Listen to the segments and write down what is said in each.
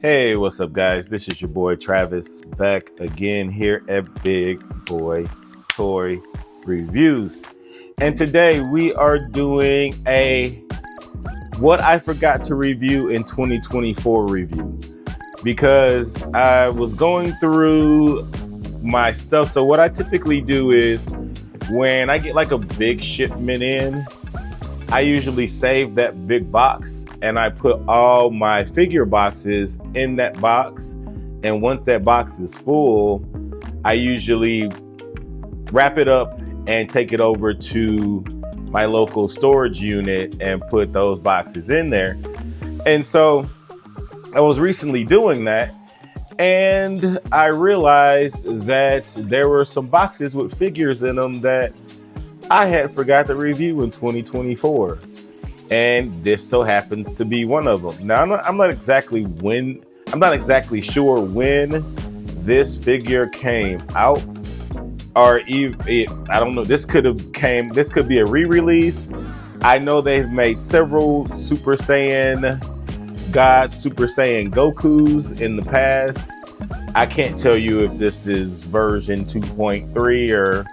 Hey, what's up, guys? This is your boy Travis back again here at Big Boy Toy Reviews. And today we are doing a what I forgot to review in 2024 review because I was going through my stuff. So, what I typically do is when I get like a big shipment in, I usually save that big box and I put all my figure boxes in that box. And once that box is full, I usually wrap it up and take it over to my local storage unit and put those boxes in there. And so I was recently doing that and I realized that there were some boxes with figures in them that I had forgot to review in 2024, and this so happens to be one of them. Now, I'm not exactly sure when this figure came out, or even I don't know. This could be a re-release. I know they've made several Super Saiyan Gokus in the past. I can't tell you if this is version 2.3 or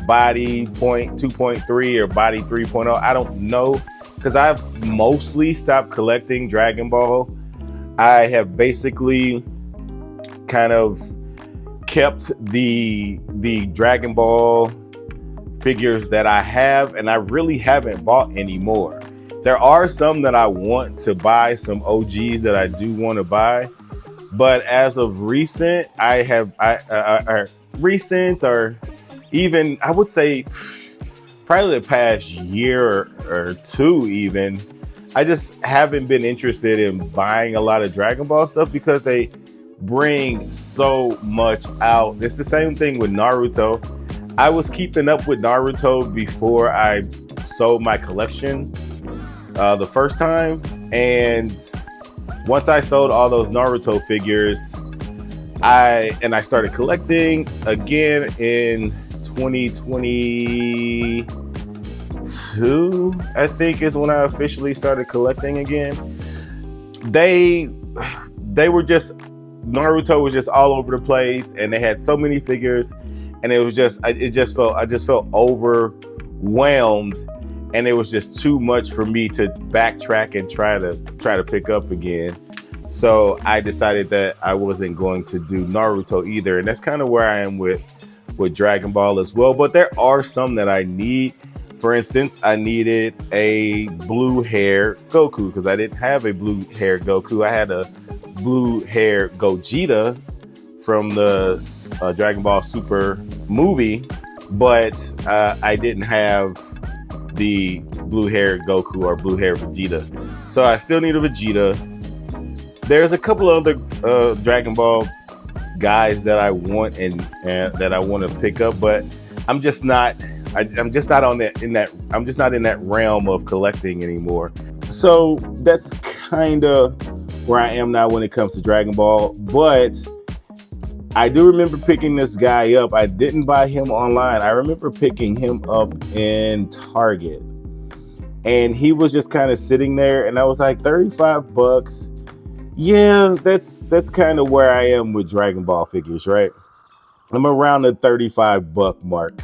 body 2.3 or body 3.0. I don't know, because I've mostly stopped collecting Dragon Ball. I have basically kind of kept the Dragon Ball figures that I have, and I really haven't bought any more. There are some that I want to buy, some OGs that I do want to buy, but as of recent, even I would say probably the past year or two even, I just haven't been interested in buying a lot of Dragon Ball stuff because they bring so much out. It's the same thing with Naruto. I was keeping up with Naruto before I sold my collection the first time, and once I sold all those Naruto figures, I started collecting again in 2022, I think, is when I officially started collecting again. They were just, Naruto was just all over the place, and they had so many figures, and I just felt overwhelmed, and it was just too much for me to backtrack and try to pick up again. So I decided that I wasn't going to do Naruto either, and that's kind of where I am with Dragon Ball as well. But there are some that I need. For instance, I needed a blue hair Goku because I didn't have a blue hair Goku. I had a blue hair Gogeta from the Dragon Ball Super movie, but I didn't have the blue hair Goku or blue hair Vegeta. So I still need a Vegeta. There's a couple other Dragon Ball guys that I want and that I want to pick up, but I'm just not in that realm of collecting anymore. So that's kind of where I am now when it comes to Dragon Ball. But I do remember picking this guy up. I didn't buy him online. I remember picking him up in Target, and he was just kind of sitting there, and I was like, $35. Yeah, that's kind of where I am with Dragon Ball figures, right? I'm around the $35 mark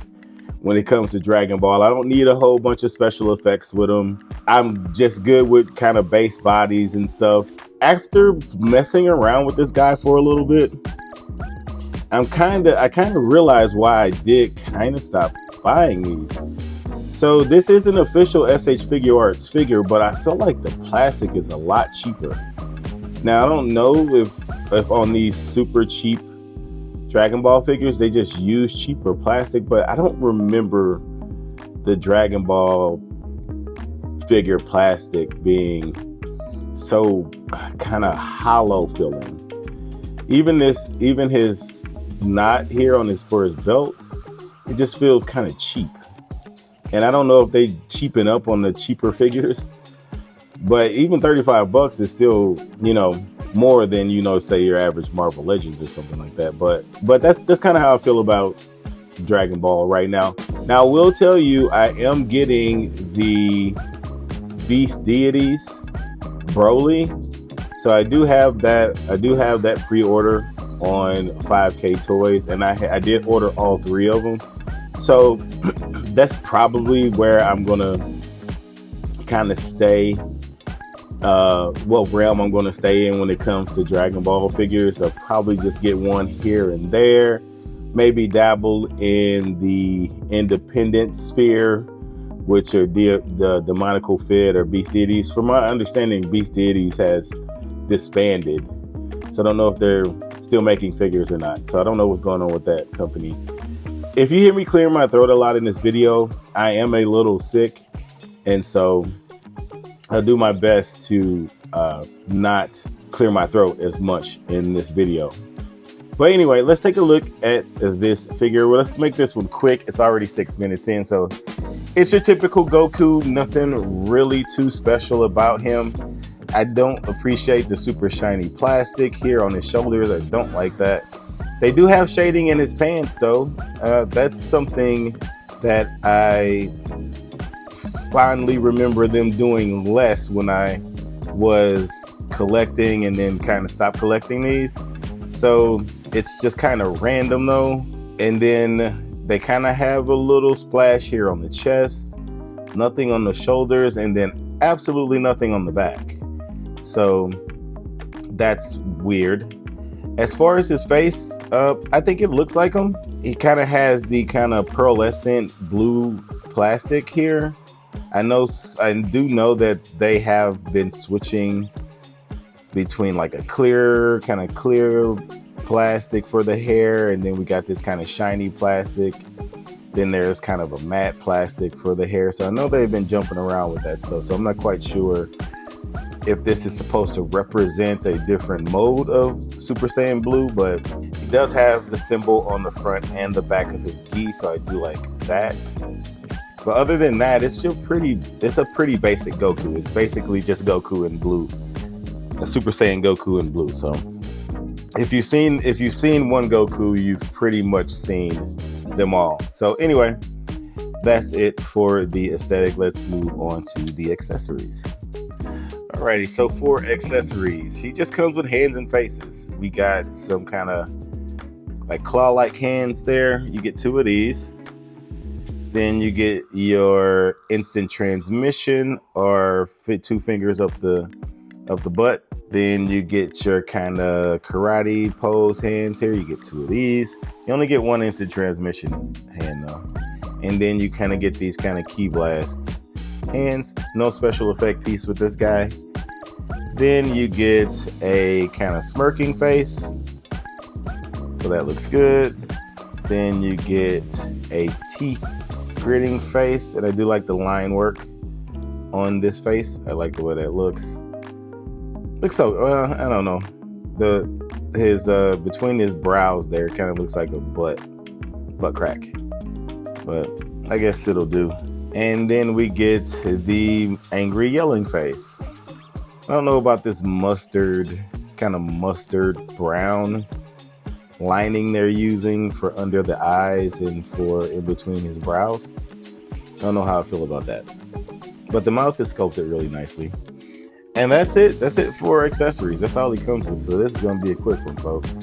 when it comes to Dragon Ball. I don't need a whole bunch of special effects with them. I'm just good with kind of base bodies and stuff. After messing around with this guy for a little bit, I kind of realized why I did kind of stop buying these. So this is an official SH Figure Arts figure, but I feel like the plastic is a lot cheaper. Now, I don't know if on these super cheap Dragon Ball figures, they just use cheaper plastic, but I don't remember the Dragon Ball figure plastic being so kind of hollow feeling. Even his knot here on for his belt, it just feels kind of cheap. And I don't know if they cheapen up on the cheaper figures, but even $35 is still, more than, say your average Marvel Legends or something like that. But that's kind of how I feel about Dragon Ball right now. Now, I will tell you, I am getting the Beast Deities Broly So I do have that. I do have that pre-order on 5K Toys, and I did order all 3 of them. So that's probably where I'm gonna kind of stay. What realm I'm gonna stay in when it comes to Dragon Ball figures. I'll probably just get one here and there. Maybe dabble in the independent sphere, which are the demonical fed or beast deities. From my understanding, beast deities has disbanded, so I don't know if they're still making figures or not. So I don't know what's going on with that company. If you hear me clear my throat a lot in this video, I am a little sick, and so I'll do my best to not clear my throat as much in this video. But anyway, let's take a look at this figure. Well, let's make this one quick. It's already 6 minutes in, so it's your typical Goku. Nothing really too special about him. I don't appreciate the super shiny plastic here on his shoulders. I don't like that. They do have shading in his pants, though. That's something that I fondly remember them doing less when I was collecting and then kind of stopped collecting these. So it's just kind of random though. And then they kind of have a little splash here on the chest, nothing on the shoulders, and then absolutely nothing on the back. So that's weird. As far as his face, I think it looks like him. He kind of has the kind of pearlescent blue plastic here. I do know that they have been switching between like a clear plastic for the hair, and then we got this kind of shiny plastic. Then there's kind of a matte plastic for the hair. So I know they've been jumping around with that stuff. So I'm not quite sure if this is supposed to represent a different mode of Super Saiyan Blue, but he does have the symbol on the front and the back of his gi, so I do like that. But other than that, it's a pretty basic Goku. It's basically just Goku in blue, a Super Saiyan Goku in blue. So if you've seen one Goku, you've pretty much seen them all. So anyway, that's it for the aesthetic. Let's move on to the accessories. Alrighty, so for accessories, he just comes with hands and faces. We got some kind of like claw-like hands there. You get 2 of these. Then you get your instant transmission, or fit 2 fingers up the butt. Then you get your kind of karate pose hands here. You get 2 of these. You only get 1 instant transmission hand though. And then you kind of get these kind of key blast hands. No special effect piece with this guy. Then you get a kind of smirking face. So that looks good. Then you get a teeth gritting face, and I do like the line work on this face. I like the way that looks. Looks so, I don't know. His between his brows there kind of looks like a butt crack. But I guess it'll do. And then we get the angry yelling face. I don't know about this mustard brown lining they're using for under the eyes and for in between his brows. I don't know how I feel about that. But the mouth is sculpted really nicely. And that's it. That's it for accessories. That's all he comes with. So this is going to be a quick one, folks.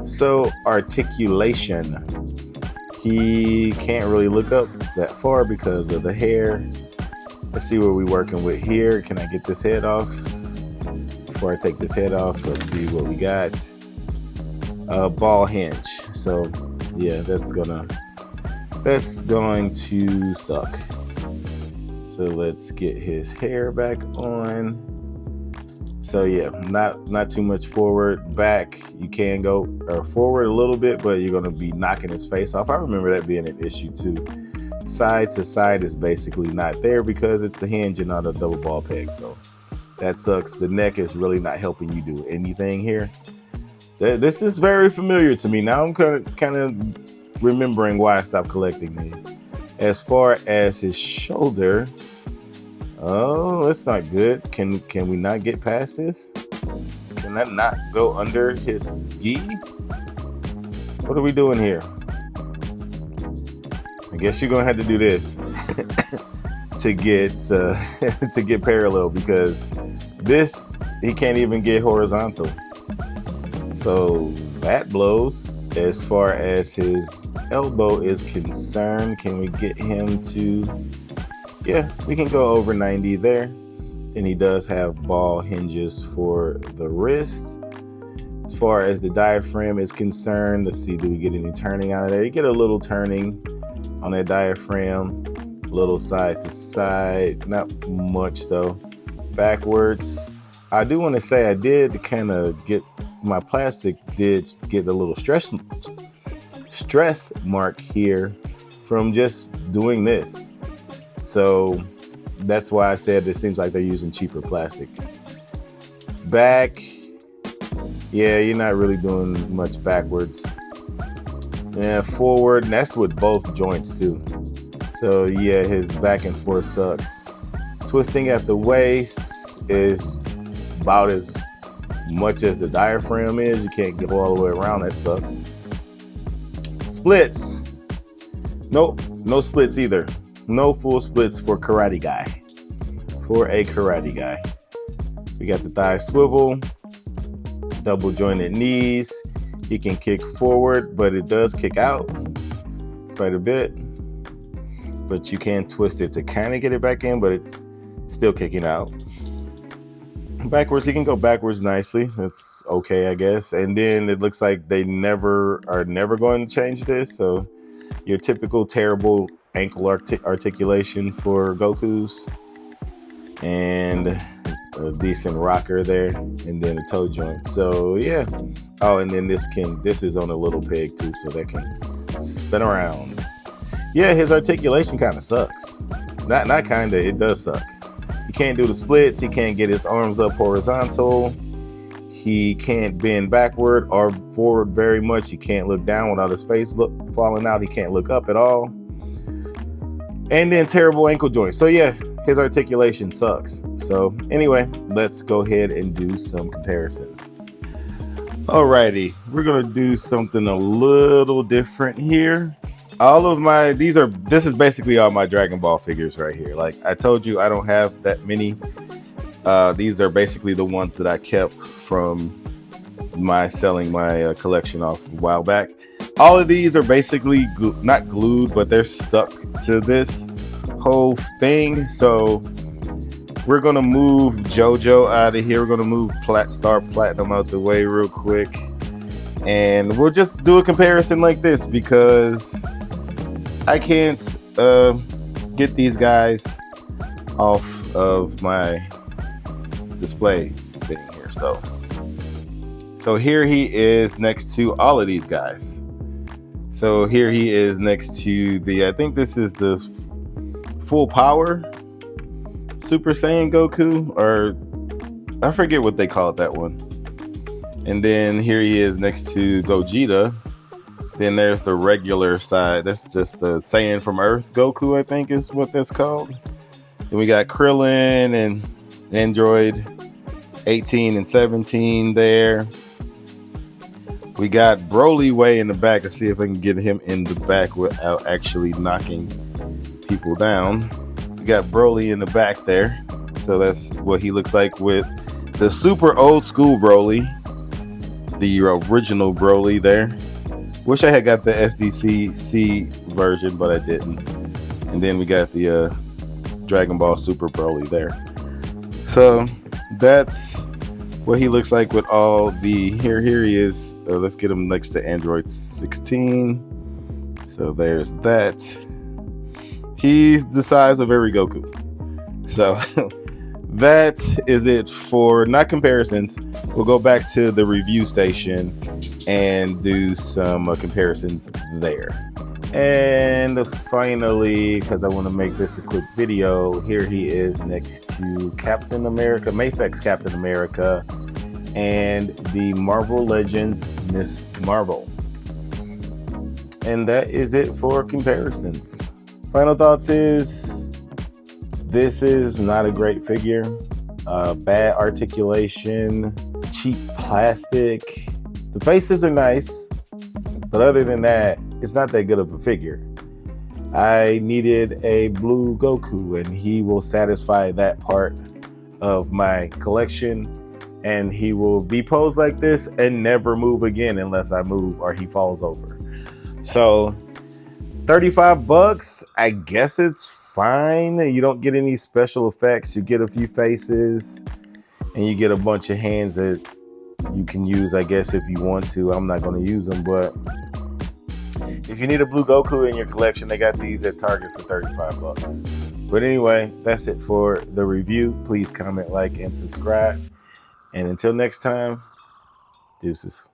So articulation. He can't really look up that far because of the hair. Let's see what we're working with here. Can I get this head off? Before I take this head off, let's see what we got. Ball hinge. So yeah, that's going to suck. So let's get his hair back on. So yeah, not too much forward. Back, you can go forward a little bit, but you're gonna be knocking his face off. I remember that being an issue too. Side to side is basically not there because it's a hinge and not a double ball peg. So that sucks. The neck is really not helping you do anything here. This is very familiar to me. Now I'm kind of remembering why I stopped collecting these. As far as his shoulder, oh, that's not good. Can we not get past this? Can that not go under his gi? What are we doing here? I guess you're gonna have to do this to get parallel, because this he can't even get horizontal. So that blows. As far as his elbow is concerned, can we get him to, yeah, we can go over 90 there. And he does have ball hinges for the wrist. As far as the diaphragm is concerned, let's see, do we get any turning out of there? You get a little turning on that diaphragm, a little side to side, not much though. Backwards, I do want to say I did kind of get, my plastic did get a little stress mark here from just doing this. So that's why I said it seems like they're using cheaper plastic. Back, yeah, you're not really doing much backwards. Yeah, forward, and that's with both joints too. So yeah, his back and forth sucks. Twisting at the waist is about as much as the diaphragm is. You can't go all the way around, that sucks. Splits, nope, no splits either. No full splits for karate guy. For a karate guy. We got the thigh swivel, double jointed knees. He can kick forward, but it does kick out quite a bit. But you can twist it to kind of get it back in, but it's still kicking out. Backwards, he can go backwards nicely. That's okay, I guess. And then it looks like they are never going to change this. So your typical terrible ankle articulation for Goku's, and a decent rocker there, and then a toe joint. So yeah. Oh, and then this is on a little peg too, so that can spin around. Yeah, his articulation kind of sucks. Not kind of, it does suck. He can't do the splits. He can't get his arms up horizontal. He can't bend backward or forward very much. He can't look down without his face falling out. He can't look up at all. And then terrible ankle joints. So yeah, his articulation sucks. So anyway, let's go ahead and do some comparisons. Alrighty, we're gonna do something a little different here. This is basically all my Dragon Ball figures right here. Like I told you, I don't have that many. These are basically the ones that I kept from selling my collection off a while back. All of these are basically not glued, but they're stuck to this whole thing. So we're gonna move JoJo out of here. We're gonna move Star Platinum out the way real quick, and we'll just do a comparison like this because I can't get these guys off of my display thing here. So here he is next to all of these guys. So here he is next to I think this is the full power Super Saiyan Goku, or I forget what they call it, that one. And then here he is next to Gogeta. Then there's the regular side. That's just the Saiyan from Earth Goku, I think is what that's called. Then we got Krillin and Android 18 and 17 there. We got Broly way in the back. Let's see if I can get him in the back without actually knocking people down. We got Broly in the back there. So that's what he looks like with the super old school Broly. The original Broly there. Wish I had got the SDCC version, but I didn't. And then we got the Dragon Ball Super Broly there. So that's what he looks like with all the, here he is. Let's get him next to Android 16. So there's that. He's the size of every Goku. So that is it for not comparisons. We'll go back to the review station and do some comparisons there. And finally, because I want to make this a quick video, here he is next to Captain America, Mafex Captain America, and the Marvel Legends Miss Marvel. And that is it for comparisons. Final thoughts is, this is not a great figure. Bad articulation, cheap plastic. The faces are nice, but other than that, it's not that good of a figure. I needed a blue Goku, and he will satisfy that part of my collection. and he will be posed like this and never move again unless I move or he falls over. So $35, I guess it's fine. You don't get any special effects. You get a few faces and you get a bunch of hands that you can use, I guess, if you want to. I'm not going to use them, but if you need a blue Goku in your collection, they got these at Target for $35. But anyway, that's it for the review. Please comment, like, and subscribe. And until next time, deuces.